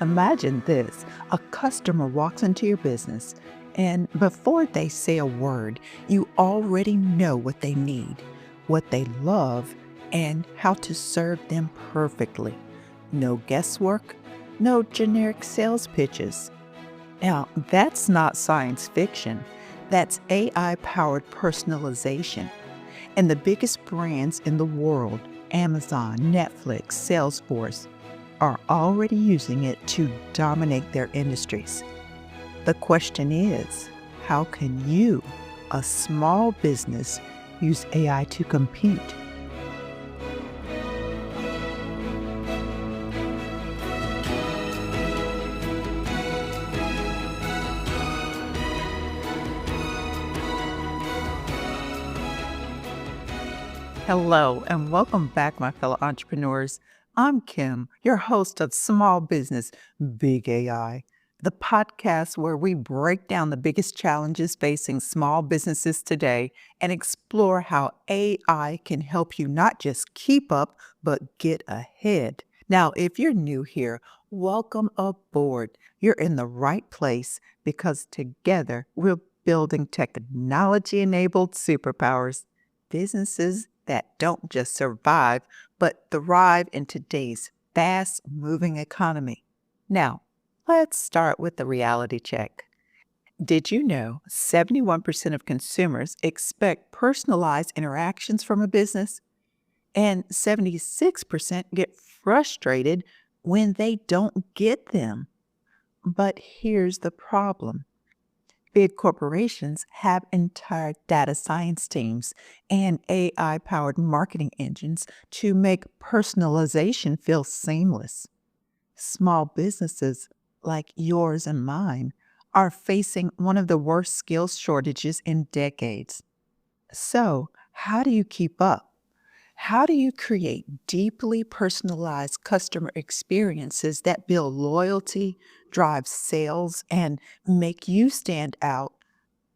Imagine this. A customer walks into your business, and before they say a word, you already know what they need, what they love, and how to serve them perfectly. No guesswork, no generic sales pitches. Now, that's not science fiction. That's AI powered personalization. And the biggest brands in the world, Amazon, Netflix, Salesforce, are already using it to dominate their industries. The question is, how can you, a small business, use AI to compete? Hello, and welcome back, my fellow entrepreneurs. I'm Kim, your host of Small Business Big AI, the podcast where we break down the biggest challenges facing small businesses today and explore how AI can help you not just keep up, but get ahead. Now, if you're new here, welcome aboard. You're in the right place because together we're building technology enabled superpowers. Businesses that don't just survive, but thrive in today's fast moving economy. Now, let's start with the reality check. Did you know 71% of consumers expect personalized interactions from a business? And 76% get frustrated when they don't get them. But here's the problem. Big corporations have entire data science teams and AI powered marketing engines to make personalization feel seamless. Small businesses like yours and mine are facing one of the worst skills shortages in decades. So, how do you keep up? How do you create deeply personalized customer experiences that build loyalty, drive sales, and make you stand out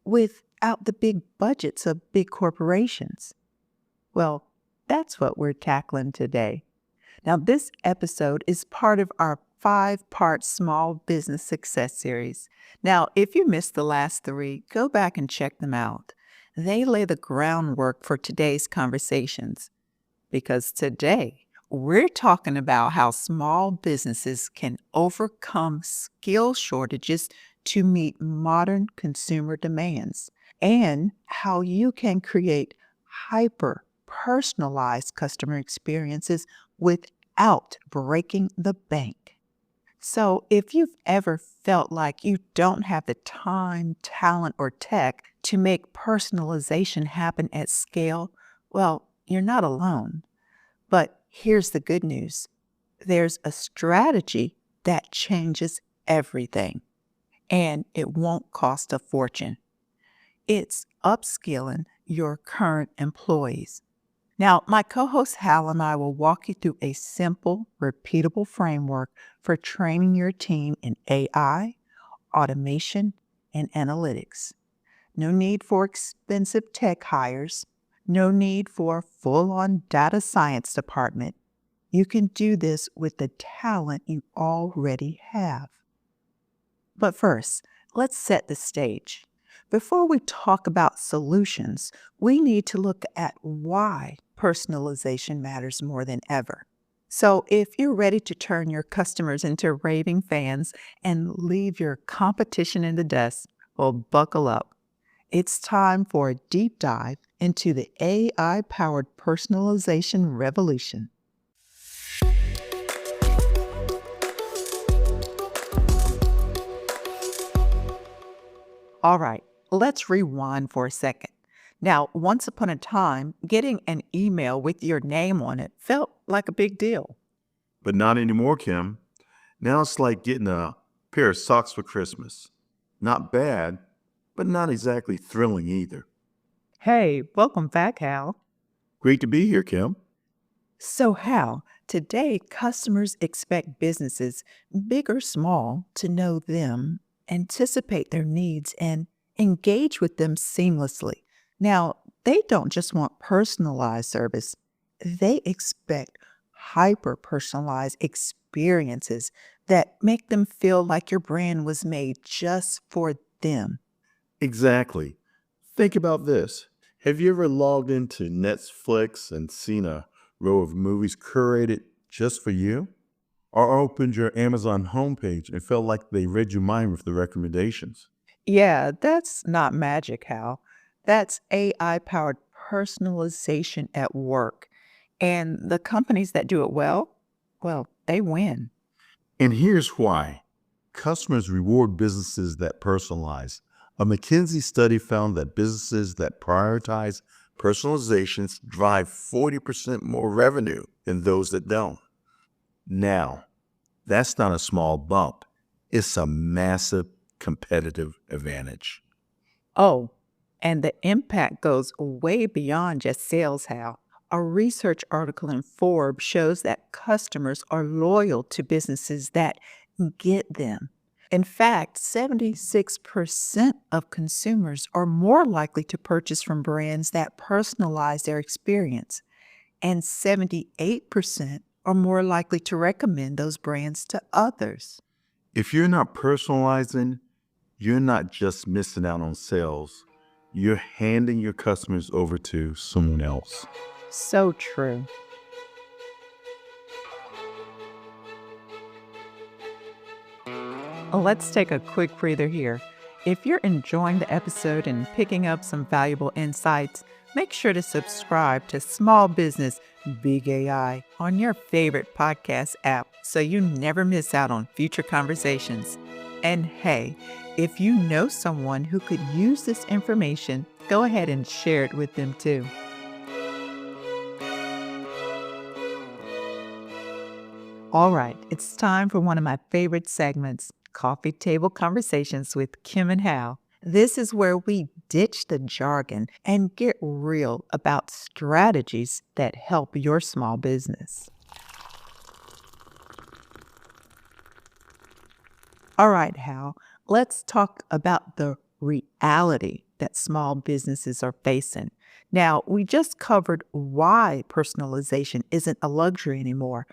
without the big budgets of big corporations? Well, that's what we're tackling today. Now, this episode is part of our 5-part small business success series. Now, if you missed the last 3, go back and check them out. They lay the groundwork for today's conversations because today we're talking about how small businesses can overcome skill shortages to meet modern consumer demands and how you can create hyper personalized customer experiences without breaking the bank. So, if you've ever felt like you don't have the time, talent, or tech to make personalization happen at scale, well, you're not alone. But here's the good news. There's a strategy that changes everything, and it won't cost a fortune. It's upskilling your current employees. Now, my co-host Hal and I will walk you through a simple, repeatable framework for training your team in AI, automation, and analytics. No need for expensive tech hires. No need for a full-on data science department. You can do this with the talent you already have. But first, let's set the stage. Before we talk about solutions, we need to look at why personalization matters more than ever. So, if you're ready to turn your customers into raving fans and leave your competition in the dust, well, buckle up. It's time for a deep dive into the AI-powered personalization revolution. All right, let's rewind for a second. Now, once upon a time, getting an email with your name on it felt like a big deal. But not anymore, Kim. Now it's like getting a pair of socks for Christmas. Not bad, but not exactly thrilling either. Hey, welcome back, Hal. Great to be here, Kim. So, Hal, today customers expect businesses, big or small, to know them, anticipate their needs, and engage with them seamlessly. Now, they don't just want personalized service, they expect hyper personalized experiences that make them feel like your brand was made just for them. Exactly. Think about this. Have you ever logged into Netflix and seen a row of movies curated just for you? Or opened your Amazon homepage and felt like they read your mind with the recommendations? Yeah, that's not magic, Hal. That's AI powered personalization at work. And the companies that do it well, they win. And here's why. Customers reward businesses that personalize. A McKinsey study found that businesses that prioritize personalizations drive 40% more revenue than those that don't. Now, that's not a small bump. It's a massive competitive advantage. Oh, and the impact goes way beyond just sales, Hal. A research article in Forbes shows that customers are loyal to businesses that get them. In fact, 76% of consumers are more likely to purchase from brands that personalize their experience, and 78% are more likely to recommend those brands to others. If you're not personalizing, you're not just missing out on sales, you're handing your customers over to someone else. So true. Let's take a quick breather here. If you're enjoying the episode and picking up some valuable insights, make sure to subscribe to Small Business Big AI on your favorite podcast app so you never miss out on future conversations. And hey, if you know someone who could use this information, go ahead and share it with them too. All right, it's time for one of my favorite segments, Coffee Table Conversations with Kim and Hal. This is where we ditch the jargon and get real about strategies that help your small business. All right, Hal, let's talk about the reality that small businesses are facing. Now, we just covered why personalization isn't a luxury anymore.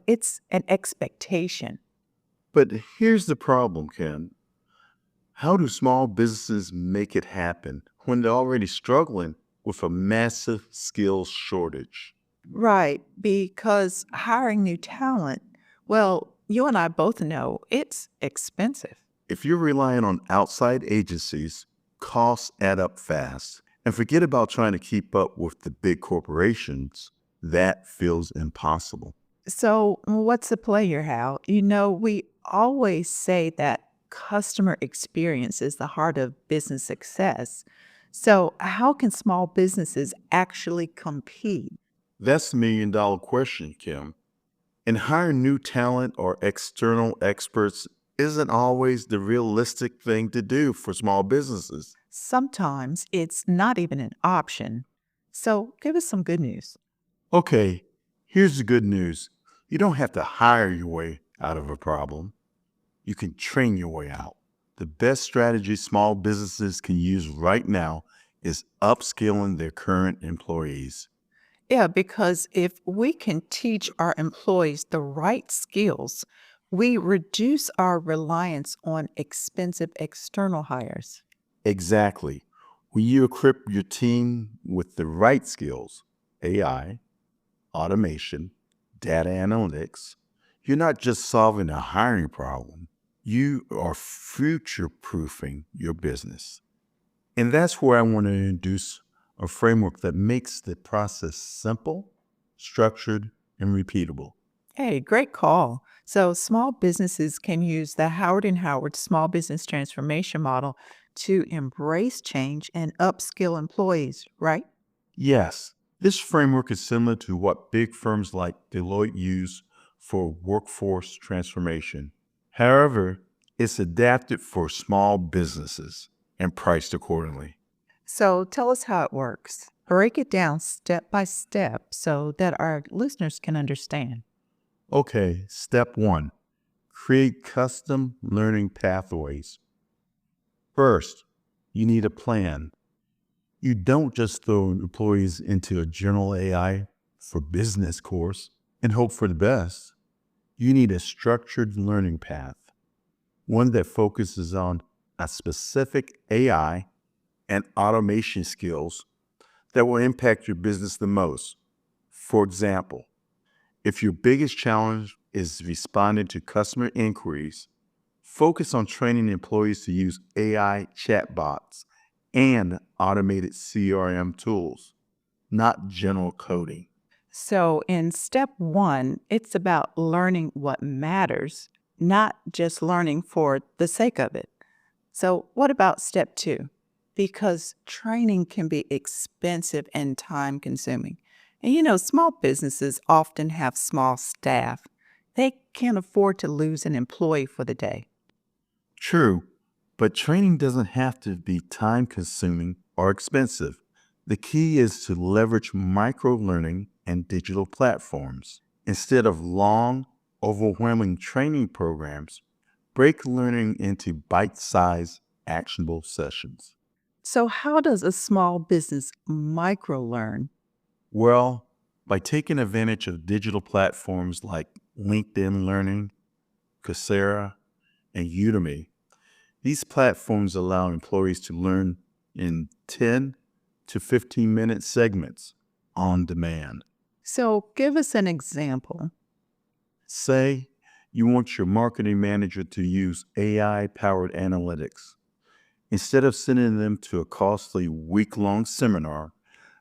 It's an expectation. But here's the problem, Ken. How do small businesses make it happen when they're already struggling with a massive skills shortage? Right, because hiring new talent, well, you and I both know it's expensive. If you're relying on outside agencies, costs add up fast. And forget about trying to keep up with the big corporations. That feels impossible. So, what's the play here, Hal? We always say that customer experience is the heart of business success. So, how can small businesses actually compete? That's the $1 million question, Kim. And hiring new talent or external experts isn't always the realistic thing to do for small businesses. Sometimes it's not even an option. So, give us some good news. Okay, here's the good news. You don't have to hire your way out of a problem. You can train your way out. The best strategy small businesses can use right now is upskilling their current employees. Yeah, because if we can teach our employees the right skills, we reduce our reliance on expensive external hires. Exactly. When you equip your team with the right skills, AI, automation, data analytics, you're not just solving a hiring problem, you are future proofing your business. And that's where I want to introduce a framework that makes the process simple, structured, and repeatable. Hey, great call. So, small businesses can use the Howard and Howard Small Business Transformation Model to embrace change and upskill employees, right? Yes, this framework is similar to what big firms like Deloitte use for workforce transformation. However, it's adapted for small businesses and priced accordingly. So, tell us how it works. Break it down step by step so that our listeners can understand. Okay, step one, create custom learning pathways. First, you need a plan. You don't just throw employees into a general AI for business course and hope for the best. You need a structured learning path, one that focuses on a specific AI and automation skills that will impact your business the most. For example, if your biggest challenge is responding to customer inquiries, focus on training employees to use AI chatbots and automated CRM tools, not general coding. So, in step one, it's about learning what matters, not just learning for the sake of it. So, what about step two? Because training can be expensive and time consuming. And small businesses often have small staff. They can't afford to lose an employee for the day. True, but training doesn't have to be time consuming or expensive. The key is to leverage micro learning and digital platforms. Instead of long, overwhelming training programs, break learning into bite sized, actionable sessions. So, how does a small business micro learn? Well, by taking advantage of digital platforms like LinkedIn Learning, Coursera, and Udemy, these platforms allow employees to learn in 10 to 15-minute segments on demand. So, give us an example. Say you want your marketing manager to use AI powered analytics. Instead of sending them to a costly week-long seminar,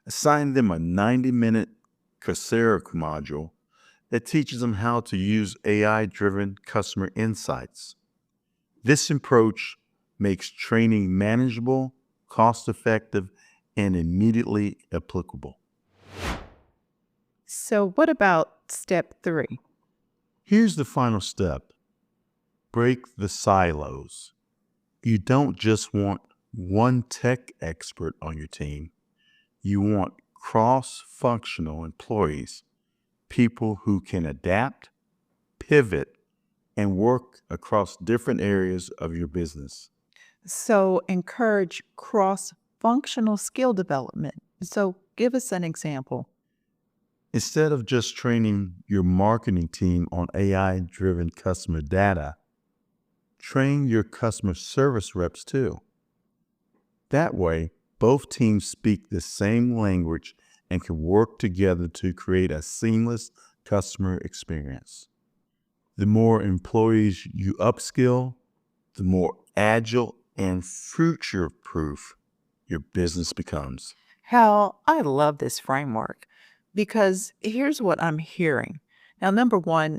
assign them a 90-minute Coursera module that teaches them how to use AI-driven customer insights. This approach makes training manageable, cost-effective, and immediately applicable. So, what about step three? Here's the final step. Break the silos. You don't just want one tech expert on your team. You want cross-functional employees, people who can adapt, pivot, and work across different areas of your business. So, encourage cross functional skill development. So, give us an example. Instead of just training your marketing team on AI-driven customer data, train your customer service reps too. That way, both teams speak the same language and can work together to create a seamless customer experience. The more employees you upskill, the more agile and future-proof your business becomes. Hal, I love this framework because here's what I'm hearing. Now, number one,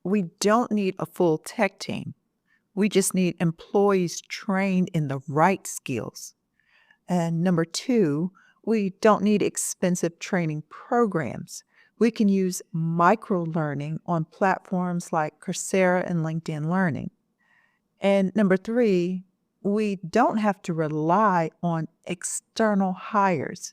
we don't need a full tech team. We just need employees trained in the right skills. And number two, we don't need expensive training programs. We can use micro learning on platforms like Coursera and LinkedIn Learning. And number three, we don't have to rely on external hires.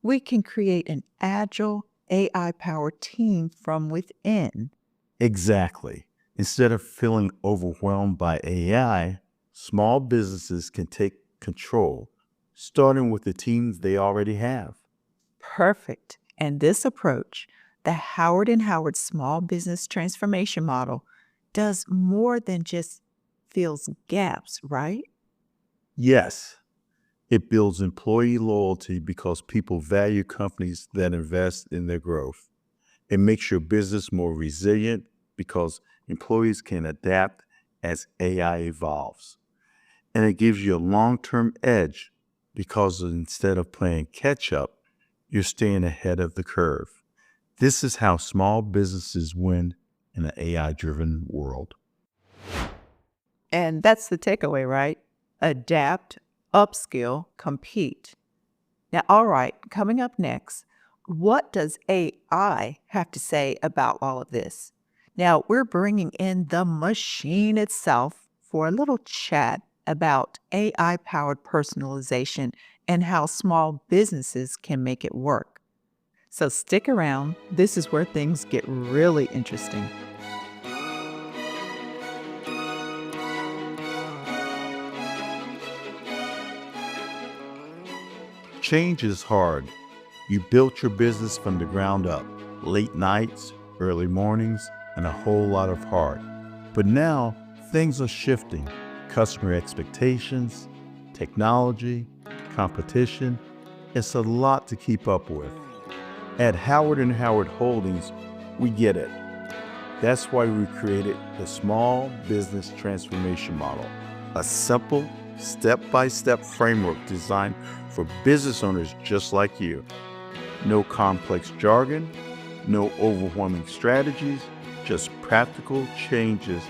We can create an agile, AI powered team from within. Exactly. Instead of feeling overwhelmed by AI, small businesses can take control, starting with the teams they already have. Perfect. And this approach, the Howard and Howard Small Business Transformation Model, does more than just fills gaps, right? Yes, it builds employee loyalty because people value companies that invest in their growth. It makes your business more resilient because employees can adapt as AI evolves. And it gives you a long-term edge because instead of playing catch up, you're staying ahead of the curve. This is how small businesses win in an AI-driven world. And that's the takeaway, right? Adapt, upskill, compete. Now, all right, coming up next, what does AI have to say about all of this? Now, we're bringing in the machine itself for a little chat about AI powered personalization and how small businesses can make it work. So stick around. This is where things get really interesting. Change is hard. You built your business from the ground up. Late nights, early mornings, and a whole lot of heart. But now things are shifting. Customer expectations, technology, competition. It's a lot to keep up with. At Howard and Howard Holdings, we get it. That's why we created the Small Business Transformation Model, a simple, step-by-step framework designed for business owners just like you. No complex jargon, no overwhelming strategies, just practical changes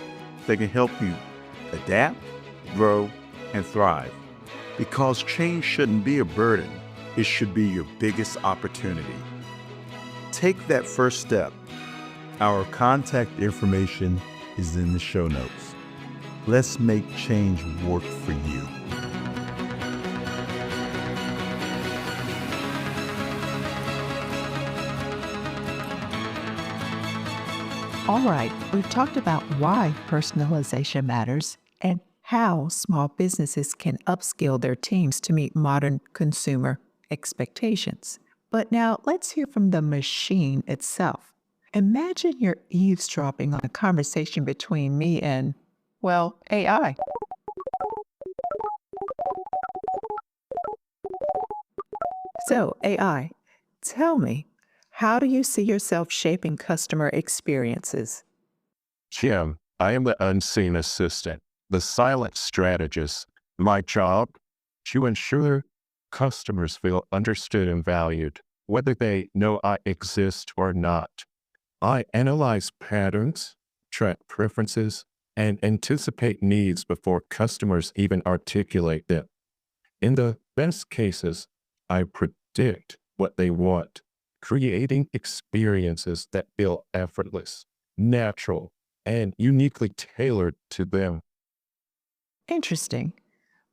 that can help you adapt, grow, and thrive. Because change shouldn't be a burden, it should be your biggest opportunity. Take that first step. Our contact information is in the show notes. Let's make change work for you. All right, we've talked about why personalization matters and how small businesses can upskill their teams to meet modern consumer expectations. But now let's hear from the machine itself. Imagine you're eavesdropping on a conversation between me and, well, AI. So, AI, tell me, how do you see yourself shaping customer experiences? Jim, I am the unseen assistant, the silent strategist. My job, to ensure customers feel understood and valued, whether they know I exist or not. I analyze patterns, track preferences, and anticipate needs before customers even articulate them. In the best cases, I predict what they want, creating experiences that feel effortless, natural, and uniquely tailored to them. Interesting.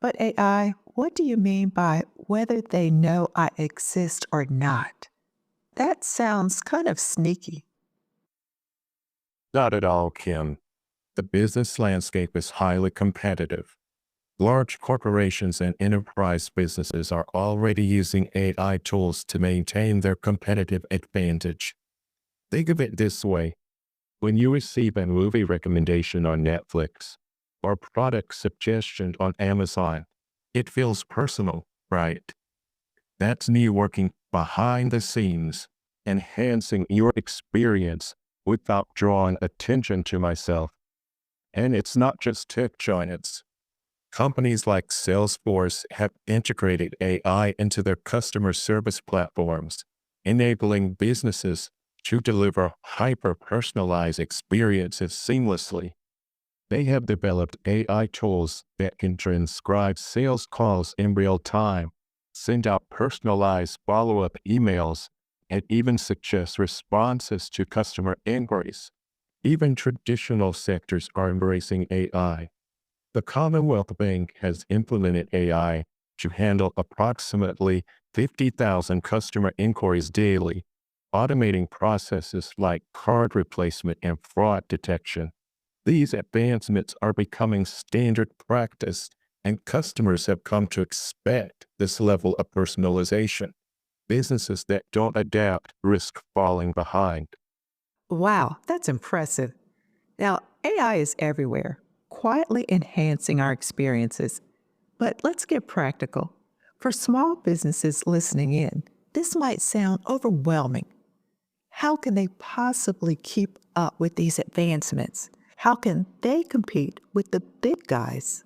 But AI, what do you mean by whether they know I exist or not? That sounds kind of sneaky. Not at all, Kim. The business landscape is highly competitive. Large corporations and enterprise businesses are already using AI tools to maintain their competitive advantage. Think of it this way. When you receive a movie recommendation on Netflix or product suggestion on Amazon, it feels personal, right? That's me working behind the scenes, enhancing your experience without drawing attention to myself. And it's not just tech giants. Companies like Salesforce have integrated AI into their customer service platforms, enabling businesses to deliver hyper-personalized experiences seamlessly. They have developed AI tools that can transcribe sales calls in real time, send out personalized follow-up emails, and even suggest responses to customer inquiries. Even traditional sectors are embracing AI. The Commonwealth Bank has implemented AI to handle approximately 50,000 customer inquiries daily, automating processes like card replacement and fraud detection. These advancements are becoming standard practice, and customers have come to expect this level of personalization. Businesses that don't adapt risk falling behind. Wow, that's impressive. Now, AI is everywhere, quietly enhancing our experiences. But let's get practical. For small businesses listening in, this might sound overwhelming. How can they possibly keep up with these advancements? How can they compete with the big guys?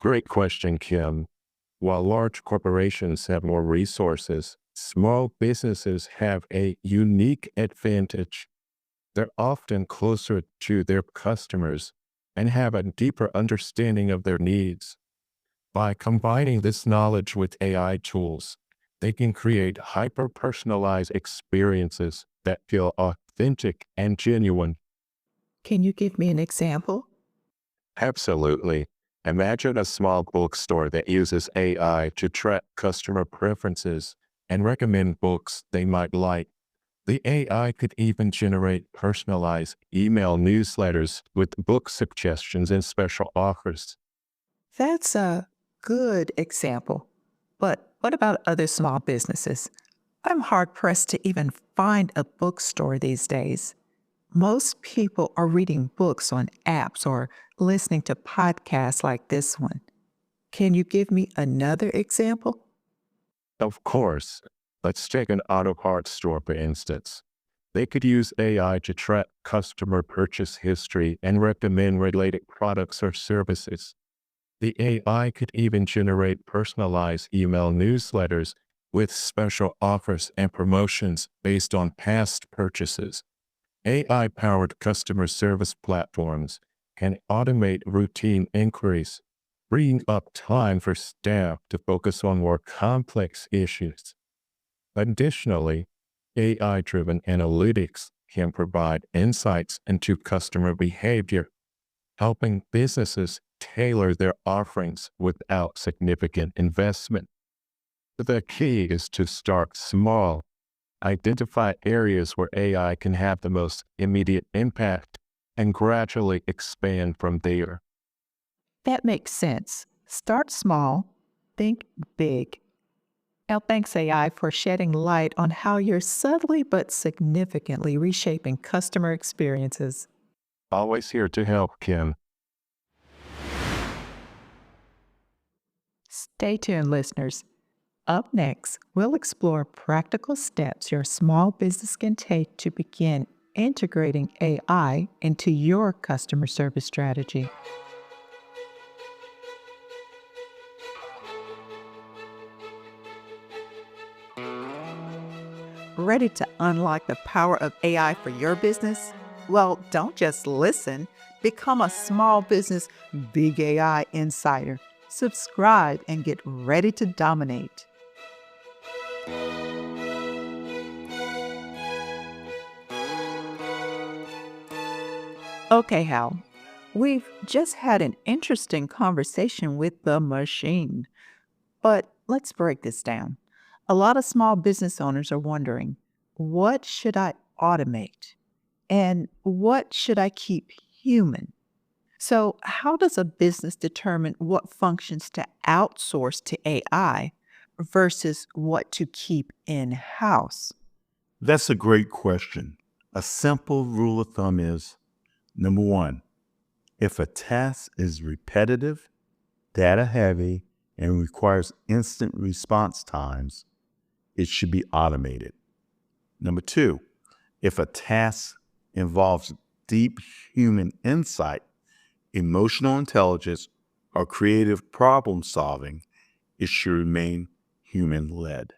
Great question, Kim. While large corporations have more resources, small businesses have a unique advantage. They're often closer to their customers and have a deeper understanding of their needs. By combining this knowledge with AI tools, they can create hyper-personalized experiences that feel authentic and genuine. Can you give me an example? Absolutely. Imagine a small bookstore that uses AI to track customer preferences and recommend books they might like. The AI could even generate personalized email newsletters with book suggestions and special offers. That's a good example. But what about other small businesses? I'm hard pressed to even find a bookstore these days. Most people are reading books on apps or listening to podcasts like this one. Can you give me another example? Of course, let's take an auto parts store, for instance. They could use AI to track customer purchase history and recommend related products or services. The AI could even generate personalized email newsletters with special offers and promotions based on past purchases. AI-powered customer service platforms can automate routine inquiries, freeing up time for staff to focus on more complex issues. Additionally, AI-driven analytics can provide insights into customer behavior, helping businesses tailor their offerings without significant investment. The key is to start small, identify areas where AI can have the most immediate impact, and gradually expand from there. That makes sense. Start small, think big. Now, thanks AI for shedding light on how you're subtly but significantly reshaping customer experiences. Always here to help, Kim. Stay tuned, listeners. Up next, we'll explore practical steps your small business can take to begin integrating AI into your customer service strategy. Ready to unlock the power of AI for your business? Well, don't just listen, become a small business big AI insider. Subscribe and get ready to dominate. Okay, Hal, we've just had an interesting conversation with the machine, but let's break this down. A lot of small business owners are wondering, what should I automate? And what should I keep human? So, how does a business determine what functions to outsource to AI versus what to keep in house? That's a great question. A simple rule of thumb is number one, if a task is repetitive, data heavy, and requires instant response times, it should be automated. Number two, if a task involves deep human insight, emotional intelligence, or creative problem solving, it should remain human led.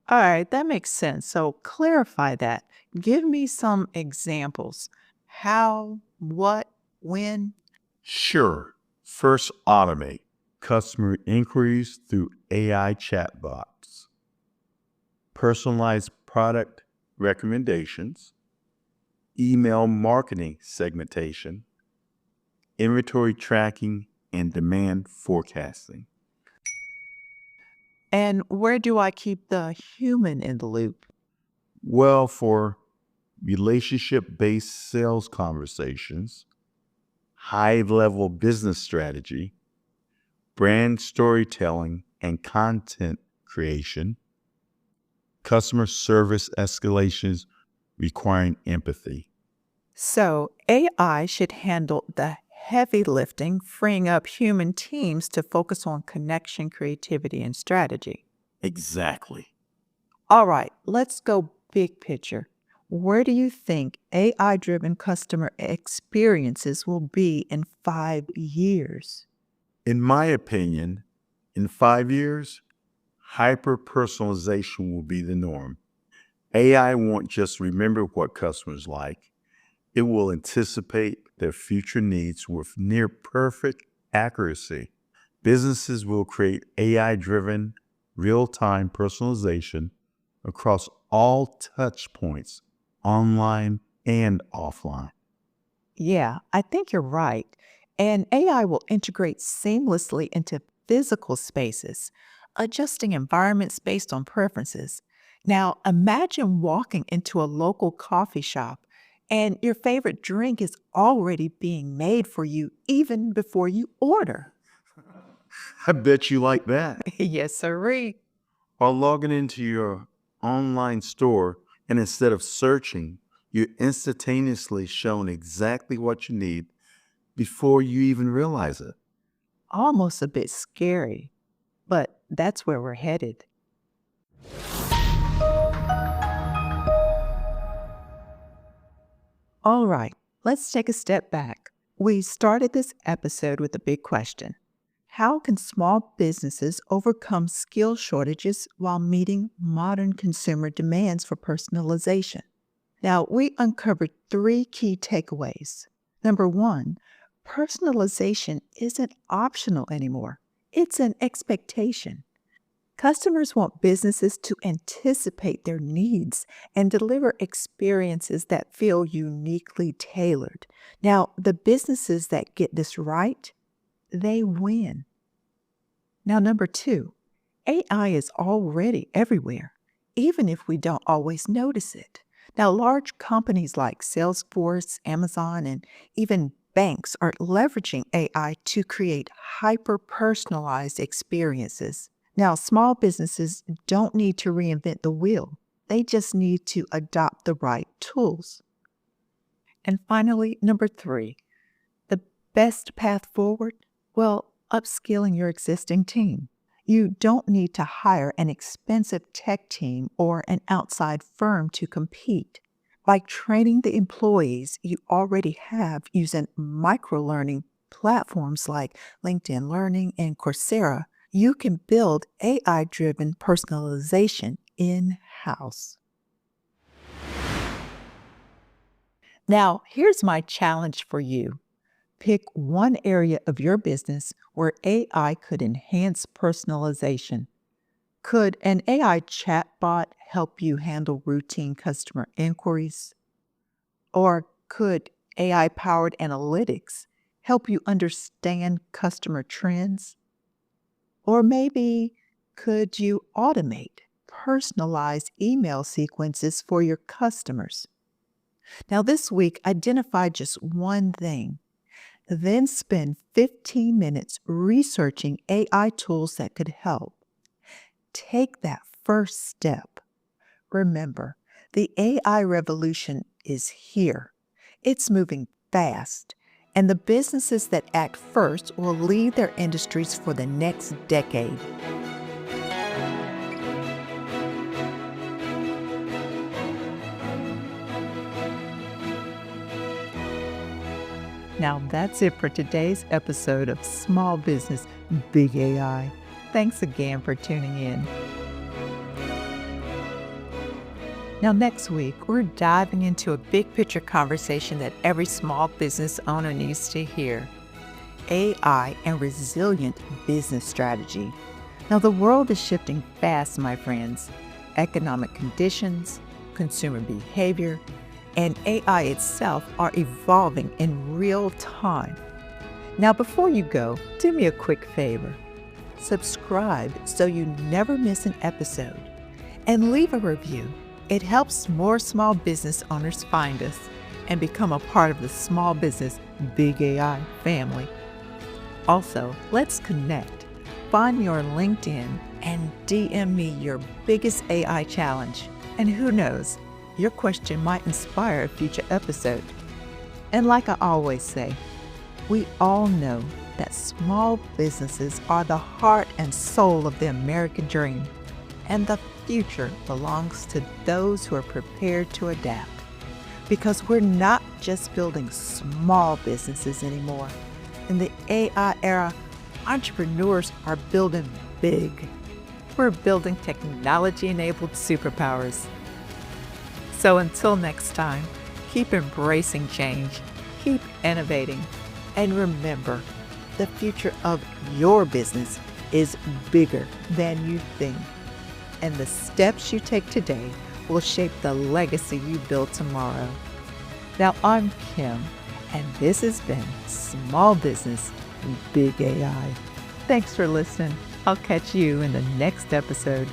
All right, that makes sense. So, clarify that. Give me some examples. How, what, when? Sure, first automate customer inquiries through AI chatbots, personalized product recommendations, email marketing segmentation, inventory tracking, and demand forecasting. And where do I keep the human in the loop? Well, for relationship based sales conversations, high level business strategy, brand storytelling and content creation, customer service escalations requiring empathy. So, AI should handle the heavy lifting, freeing up human teams to focus on connection, creativity, and strategy. Exactly. All right, let's go big picture. Where do you think AI driven customer experiences will be in 5 years? In my opinion, in 5 years, hyper personalization will be the norm. AI won't just remember what customers like, it will anticipate their future needs with near perfect accuracy. Businesses will create AI driven, real time personalization across all touch points, online and offline. Yeah, I think you're right. And AI will integrate seamlessly into physical spaces, adjusting environments based on preferences. Now, imagine walking into a local coffee shop and your favorite drink is already being made for you even before you order. I bet you like that. Yes, sirree. While logging into your online store, And instead of searching, you're instantaneously shown exactly what you need before you even realize it. Almost a bit scary, but that's where we're headed. All right, let's take a step back. We started this episode with a big question. How can small businesses overcome skill shortages while meeting modern consumer demands for personalization? Now, we uncovered three key takeaways. Number one, personalization isn't optional anymore, it's an expectation. Customers want businesses to anticipate their needs and deliver experiences that feel uniquely tailored. Now, the businesses that get this right, they win. Now, number two, AI is already everywhere, even if we don't always notice it. Now, large companies like Salesforce, Amazon, and even banks are leveraging AI to create hyper personalized experiences. Now, small businesses don't need to reinvent the wheel, they just need to adopt the right tools. And finally, number three, the best path forward? Well, upskilling your existing team. You don't need to hire an expensive tech team or an outside firm to compete. By training the employees you already have using microlearning platforms like LinkedIn Learning and Coursera, you can build AI driven personalization in house. Now, here's my challenge for you. Pick one area of your business where AI could enhance personalization. Could an AI chatbot help you handle routine customer inquiries? Or could AI powered analytics help you understand customer trends? Or maybe could you automate personalized email sequences for your customers? Now, this week, identify just one thing. Then spend 15 minutes researching AI tools that could help. Take that first step. Remember, the AI revolution is here. It's moving fast, and the businesses that act first will lead their industries for the next decade. Now that's it for today's episode of Small Business Big AI. Thanks again for tuning in. Now, next week, we're diving into a big picture conversation that every small business owner needs to hear: AI and resilient business strategy. Now, the world is shifting fast, my friends. Economic conditions, consumer behavior, and AI itself are evolving in real time. Now, before you go, do me a quick favor. Subscribe so you never miss an episode, and leave a review. It helps more small business owners find us and become a part of the Small Business Big AI family. Also, let's connect. Find me on LinkedIn and DM me your biggest AI challenge. And who knows, your question might inspire a future episode. And like I always say, we all know that small businesses are the heart and soul of the American dream, and the future belongs to those who are prepared to adapt. Because we're not just building small businesses anymore. In the AI era, entrepreneurs are building big. We're building technology-enabled superpowers. So until next time, keep embracing change, keep innovating, and remember, the future of your business is bigger than you think. And the steps you take today will shape the legacy you build tomorrow. Now, I'm Kim, and this has been Small Business Big AI. Thanks for listening. I'll catch you in the next episode.